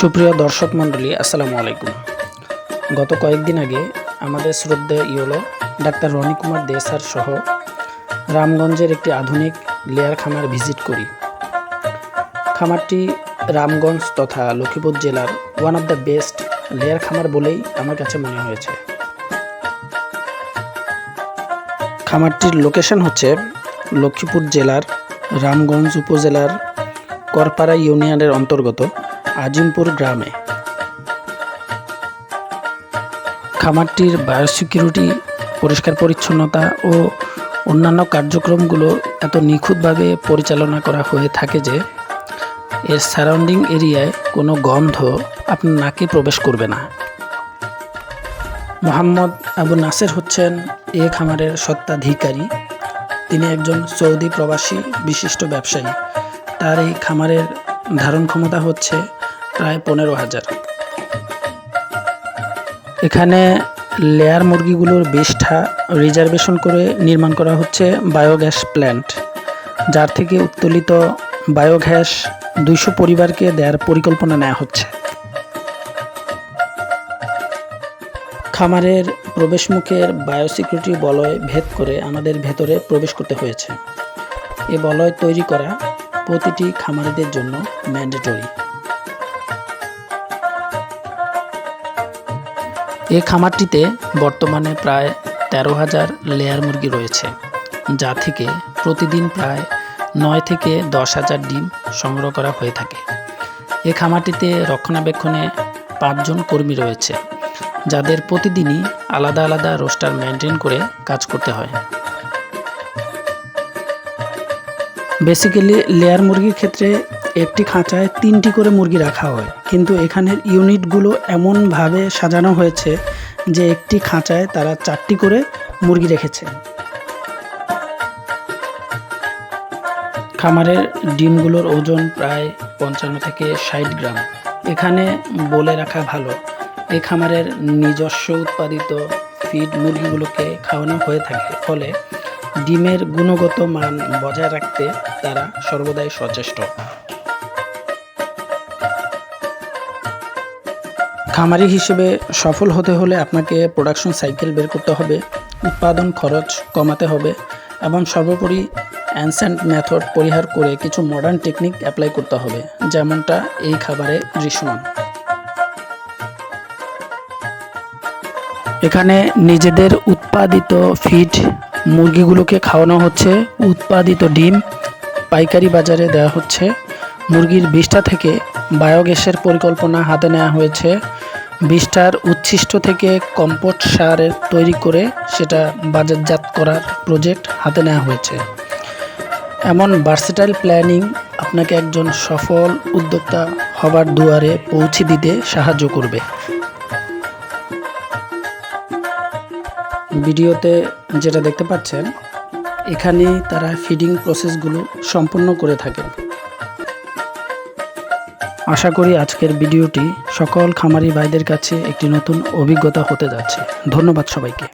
সুপ্রিয় দর্শক মণ্ডলী, আসসালামু আলাইকুম। গত কয়েকদিন আগে আমাদের শ্রদ্ধেয় ইওলো ডাক্তার রনি কুমার দে স্যার সহ রামগঞ্জের একটি আধুনিক লেয়ার খামার ভিজিট করি। খামারটি রামগঞ্জ তথা লক্ষ্মীপুর জেলার one of the best layer খামার বলেই আমার কাছে মনে হয়েছে। খামারটির লোকেশন হচ্ছে লক্ষ্মীপুর জেলার রামগঞ্জ উপজেলার করপাড়া ইউনিয়নের অন্তর্গত আজিমপুর গ্রামে। খামারটির বায়োসিকিউরিটি, পরিষ্কার পরিচ্ছন্নতা ও অন্যান্য কার্যক্রমগুলো এত নিখুঁতভাবে পরিচালনা করা হয়ে থাকে যে এর সারাউন্ডিং এরিয়ায় কোনো গন্ধ আপনার নাকে প্রবেশ করবে না। মোহাম্মদ আবু নাসের হচ্ছেন এ খামারের স্বত্বাধিকারী। তিনি একজন সৌদি প্রবাসী বিশিষ্ট ব্যবসায়ী। তার এই খামারের ধারণ ক্ষমতা হচ্ছে প্রায় 15,000। এখানে লেয়ার মুরগিগুলোর 20টা রিজার্ভেশন করে নির্মাণ করা হচ্ছে বায়োগ্যাস প্ল্যান্ট, যার থেকে উত্তোলিত বায়োগ্যাস 200 পরিবারকে দেওয়ার পরিকল্পনা নেওয়া হচ্ছে। খামারের প্রবেশমুখের বায়োসিকিউরিটি বলয় ভেদ করে আমাদের ভেতরে প্রবেশ করতে হয়েছে। এ বলয় তৈরি করা প্রতিটি খামারিদের জন্য ম্যান্ডেটরি। এই খামারটিতে বর্তমানে প্রায় 13,000 লেয়ার মুরগি রয়েছে, যা থেকে প্রতিদিন প্রায় 9 থেকে 10,000 ডিম সংগ্রহ করা হয়ে থাকে। এই খামারটিতে রক্ষণাবেক্ষণে 5 জন কর্মী রয়েছে, যাদের প্রতিদিনই আলাদা আলাদা রোস্টার মেনটেন করে কাজ করতে হয়। বেসিক্যালি লেয়ার মুরগির ক্ষেত্রে একটি খাঁচায় 3টি করে মুরগি রাখা হয়, কিন্তু এখানের ইউনিটগুলো এমনভাবে সাজানো হয়েছে যে একটি খাঁচায় তারা 4টি করে মুরগি রেখেছে। খামারের ডিমগুলোর ওজন প্রায় 55 থেকে 60 গ্রাম। এখানে বলে রাখা ভালো, এই খামারের নিজস্ব উৎপাদিত ফিড মুরগিগুলোকে খাওয়ানো হয়ে থাকে, ফলে ডিমের গুণগত মান বজায় রাখতে তারা সর্বদাই সচেষ্ট। খামারি হিসেবে সফল হতে হলে আপনাকে প্রোডাকশন সাইকেল বের করতে হবে, উৎপাদন খরচ কমাতে হবে এবং সর্বোপরি অ্যানসেন্ট মেথড পরিহার করে কিছু মডার্ন টেকনিক অ্যাপ্লাই করতে হবে, যেমনটা এই খাবারে দৃশ্যমান। এখানে নিজেদের উৎপাদিত ফিড মুরগিগুলোকে খাওয়ানো হচ্ছে, উৎপাদিত ডিম পাইকারি বাজারে দেওয়া হচ্ছে। মুরগির 20টা থেকে বায়োগ্যাসের পরিকল্পনা হাতে নেওয়া হয়েছে। 20টার উচ্ছিষ্ট থেকে কম্পোস্ট সার তৈরি করে সেটা বাজারজাত করার প্রজেক্ট হাতে নেওয়া হয়েছে। এমন ভার্সেটাইল প্ল্যানিং আপনাকে একজন সফল উদ্যোক্তা হবার দুয়ারে পৌঁছে দিতে সাহায্য করবে। ভিডিওতে যেটা দেখতে পাচ্ছেন, এখানে তারা ফিডিং প্রসেসগুলো সম্পূর্ণ করে থাকেন। আশা করি আজকের ভিডিওটি সকল খামারি ভাইদের কাছে একটি নতুন অভিজ্ঞতা হতে যাচ্ছে। ধন্যবাদ সবাইকে।